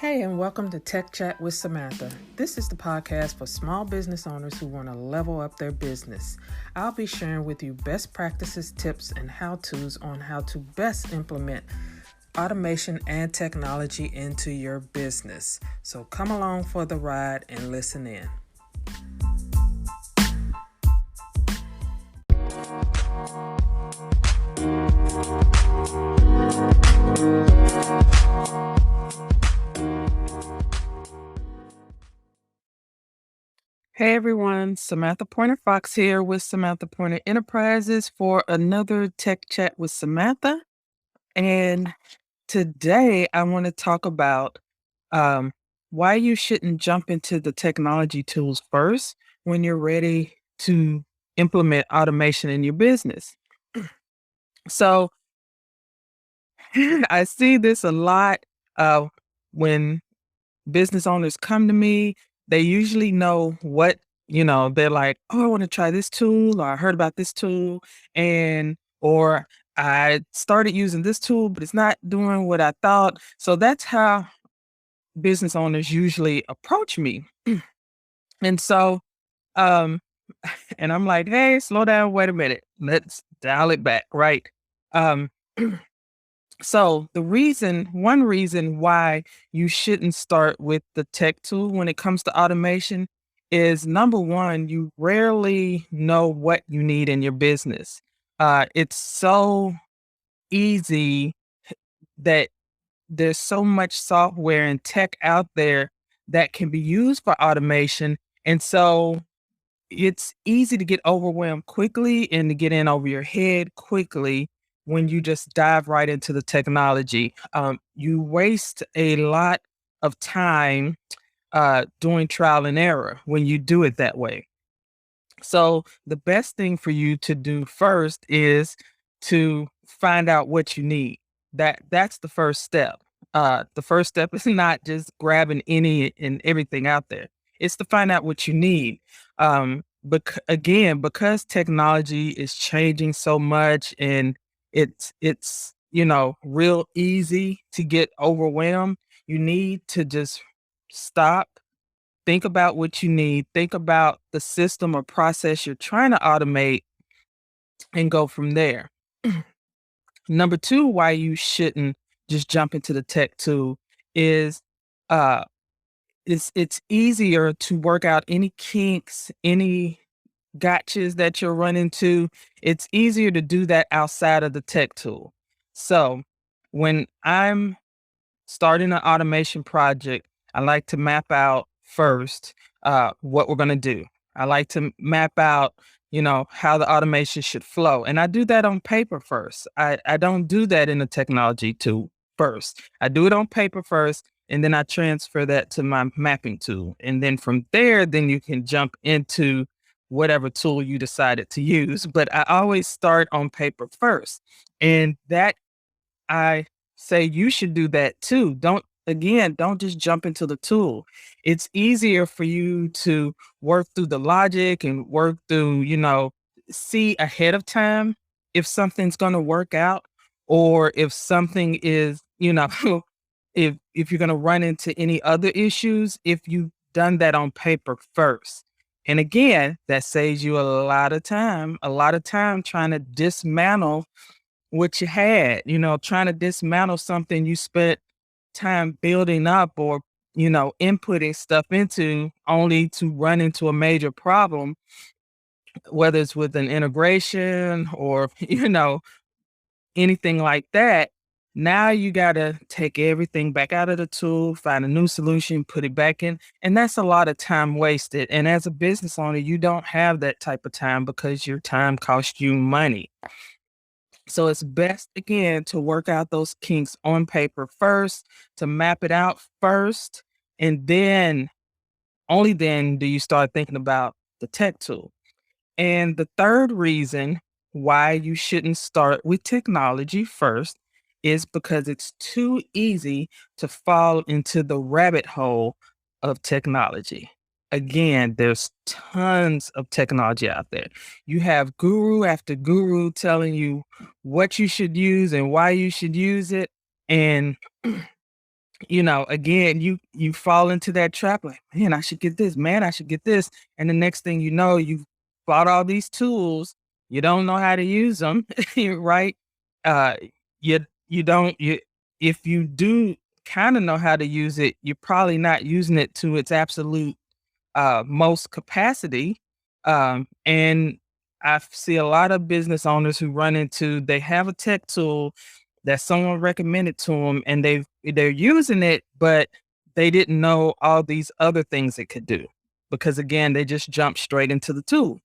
Hey, and welcome to Tech Chat with Samantha. This is the podcast for small business owners who want to level up their business. I'll be sharing with you best practices, tips, and how-tos on how to best implement automation and technology into your business. So come along for the ride and listen in. Hey everyone, Samantha Pointer Fox here with Samantha Pointer Enterprises for another Tech Chat with Samantha. And today I want to talk about um, why you shouldn't jump into the technology tools first when you're ready to implement automation in your business. So I see this a lot when business owners come to me. They usually know they're like, oh, I want to try this tool, or I heard about this tool, or I started using this tool, but it's not doing what I thought. So that's how business owners usually approach me. And so, um, and I'm like, hey, slow down, wait a minute, let's dial it back, right? Um, So one reason why you shouldn't start with the tech tool when it comes to automation is number one, you rarely know what you need in your business. It's so easy that there's so much software and tech out there that can be used for automation. And so it's easy to get overwhelmed quickly and to get in over your head quickly when you just dive right into the technology. You waste a lot of time doing trial and error when you do it that way. So, the best thing for you to do first is to find out what you need. That's the first step. The first step is not just grabbing any and everything out there. It's to find out what you need. Because technology is changing so much, and it's real easy to get overwhelmed. You need to just stop, think about what you need, think about the system or process you're trying to automate, and go from there. Number two, why you shouldn't just jump into the tech tool is uh it's easier to work out any kinks, any gotchas that you'll run into. It's easier to do that outside of the tech tool. So when I'm starting an automation project, I like to map out first what we're going to do. I like to map out, how the automation should flow. And I do that on paper first. I don't do that in the technology tool first. I do it on paper first, and then I transfer that to my mapping tool. And then from there, then you can jump into whatever tool you decided to use. But I always start on paper first. And that I say you should do that too. Don't just jump into the tool. It's easier for you to work through the logic and work through, see ahead of time if something's going to work out, or if something is, if you're going to run into any other issues if you've done that on paper first. And again, that saves you a lot of time trying to dismantle what you had, trying to dismantle something you spent time building up, or, inputting stuff into, only to run into a major problem, whether it's with an integration or, anything like that. Now you got to take everything back out of the tool, find a new solution, put it back in. And that's a lot of time wasted. And as a business owner, you don't have that type of time because your time costs you money. So it's best again to work out those kinks on paper first, to map it out first, and then only then do you start thinking about the tech tool. And the third reason why you shouldn't start with technology first is because it's too easy to fall into the rabbit hole of technology. Again, there's tons of technology out there. You have guru after guru telling you what you should use and why you should use it. And again, you fall into that trap like, man, I should get this, man, I should get this. And the next thing you know, you've bought all these tools, you don't know how to use them, right? Uh you don't you if you do kind of know how to use it, you're probably not using it to its absolute most capacity. And I see a lot of business owners who run into they have a tech tool that someone recommended to them, and they're using it, but they didn't know all these other things it could do because again, they just jumped straight into the tool.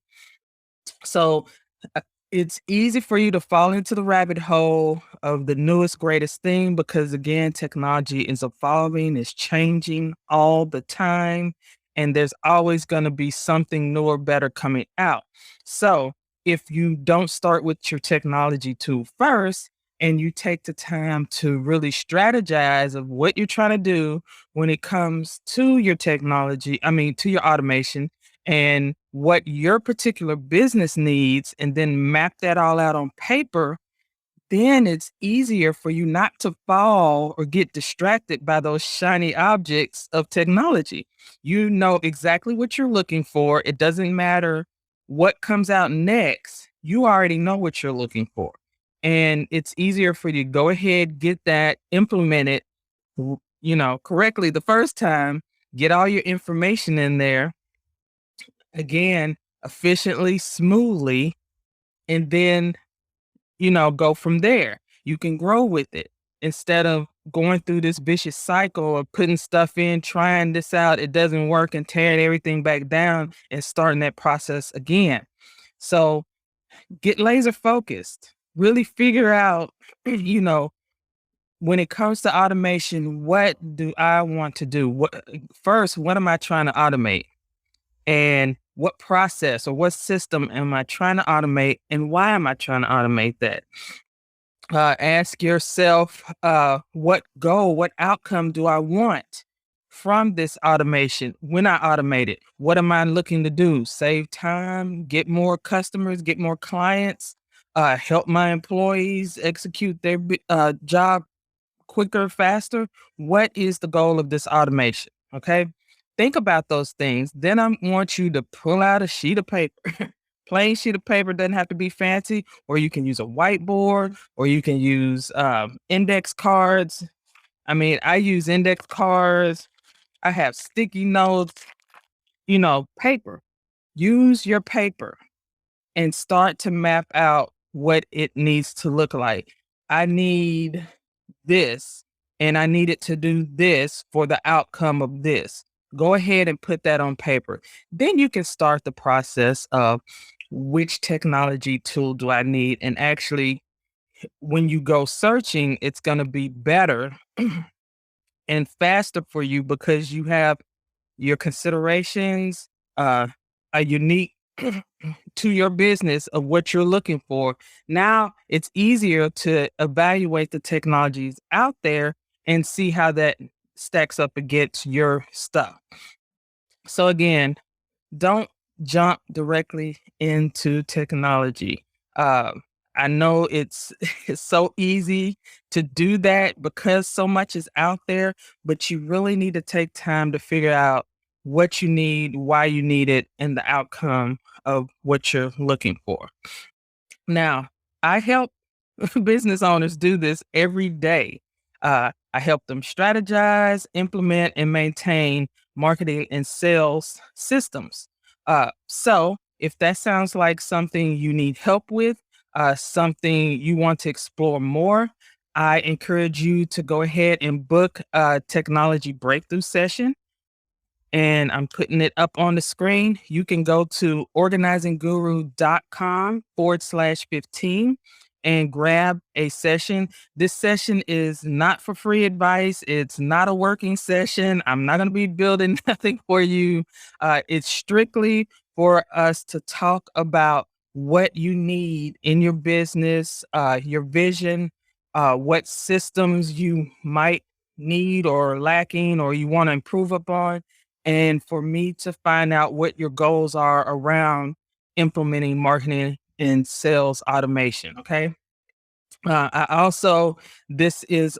So uh, it's easy for you to fall into the rabbit hole of the newest, greatest thing because, again, technology is evolving, it's changing all the time, and there's always going to be something new or better coming out. So if you don't start with your technology tool first, and you take the time to really strategize of what you're trying to do when it comes to your technology, I mean, to your automation, and what your particular business needs, and then map that all out on paper, then it's easier for you not to fall or get distracted by those shiny objects of technology. You know exactly what you're looking for. It doesn't matter what comes out next, you already know what you're looking for. And it's easier for you to go ahead, get that implemented, correctly the first time, get all your information in there again efficiently, smoothly, and then, go from there. You can grow with it instead of going through this vicious cycle of putting stuff in, trying this out, it doesn't work, and tearing everything back down and starting that process again. So get laser focused, really figure out, you know, when it comes to automation, what do I want to do? First, what am I trying to automate? And what process or what system am I trying to automate, and why am I trying to automate that? Ask yourself, what goal, what outcome do I want from this automation when I automate it? What am I looking to do? Save time, get more customers, get more clients, help my employees execute their job quicker, faster? What is the goal of this automation? Okay. Think about those things. Then I want you to pull out a sheet of paper. Plain sheet of paper doesn't have to be fancy, or you can use a whiteboard, or you can use index cards. I mean, I use index cards. I have sticky notes, paper. Use your paper and start to map out what it needs to look like. I need this, and I need it to do this for the outcome of this. Go ahead and put that on paper. Then you can start the process of which technology tool do I need? And actually, when you go searching, it's going to be better and faster for you because you have your considerations, a unique to your business of what you're looking for. Now it's easier to evaluate the technologies out there and see how that stacks up against your stuff. So again, don't jump directly into technology. I know it's it's so easy to do that because so much is out there, but you really need to take time to figure out what you need, why you need it, and the outcome of what you're looking for. Now, I help business owners do this every day. I help them strategize, implement, and maintain marketing and sales systems. So, if that sounds like something you need help with, something you want to explore more, I encourage you to go ahead and book a technology breakthrough session, and I'm putting it up on the screen. You can go to organizingguru.com/15 and grab a session. This session is not for free advice. It's not a working session. I'm not going to be building nothing for you. It's strictly for us to talk about what you need in your business, your vision, what systems you might need or lacking or you want to improve upon, and for me to find out what your goals are around implementing marketing and sales automation. Okay. I also, this is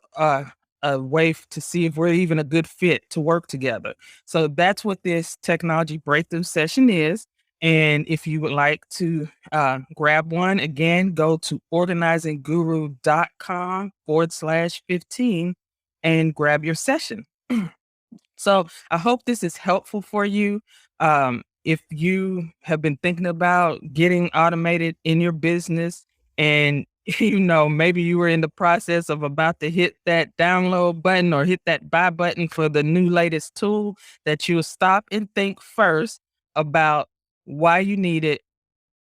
a way to see if we're even a good fit to work together. So that's what this technology breakthrough session is. And if you would like to grab one, again, go to organizingguru.com/15 and grab your session. So I hope this is helpful for you. If you have been thinking about getting automated in your business and maybe you were in the process of about to hit that download button or hit that buy button for the new latest tool, that you'll stop and think first about why you need it,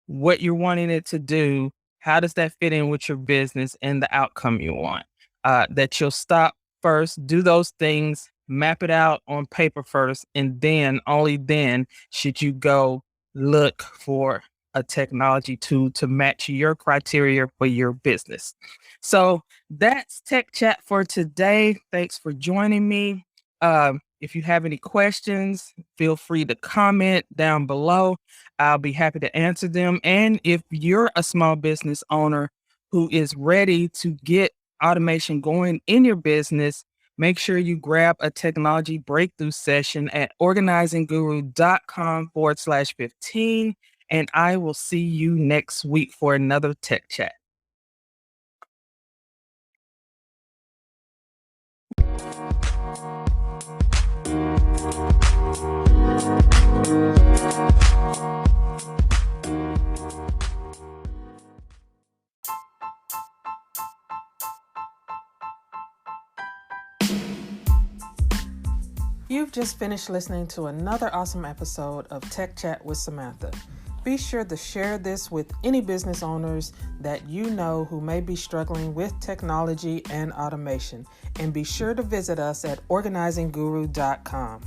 what you're wanting it to do, how does that fit in with your business and the outcome you want. That you'll stop first, do those things, map it out on paper first, and then only then should you go look for a technology tool to match your criteria for your business. So that's Tech Chat for today. Thanks for joining me. If you have any questions, feel free to comment down below. I'll be happy to answer them. And if you're a small business owner who is ready to get automation going in your business, make sure you grab a technology breakthrough session at organizingguru.com/15. And I will see you next week for another Tech Chat. You've just finished listening to another awesome episode of Tech Chat with Samantha. Be sure to share this with any business owners that you know who may be struggling with technology and automation. And be sure to visit us at organizingguru.com.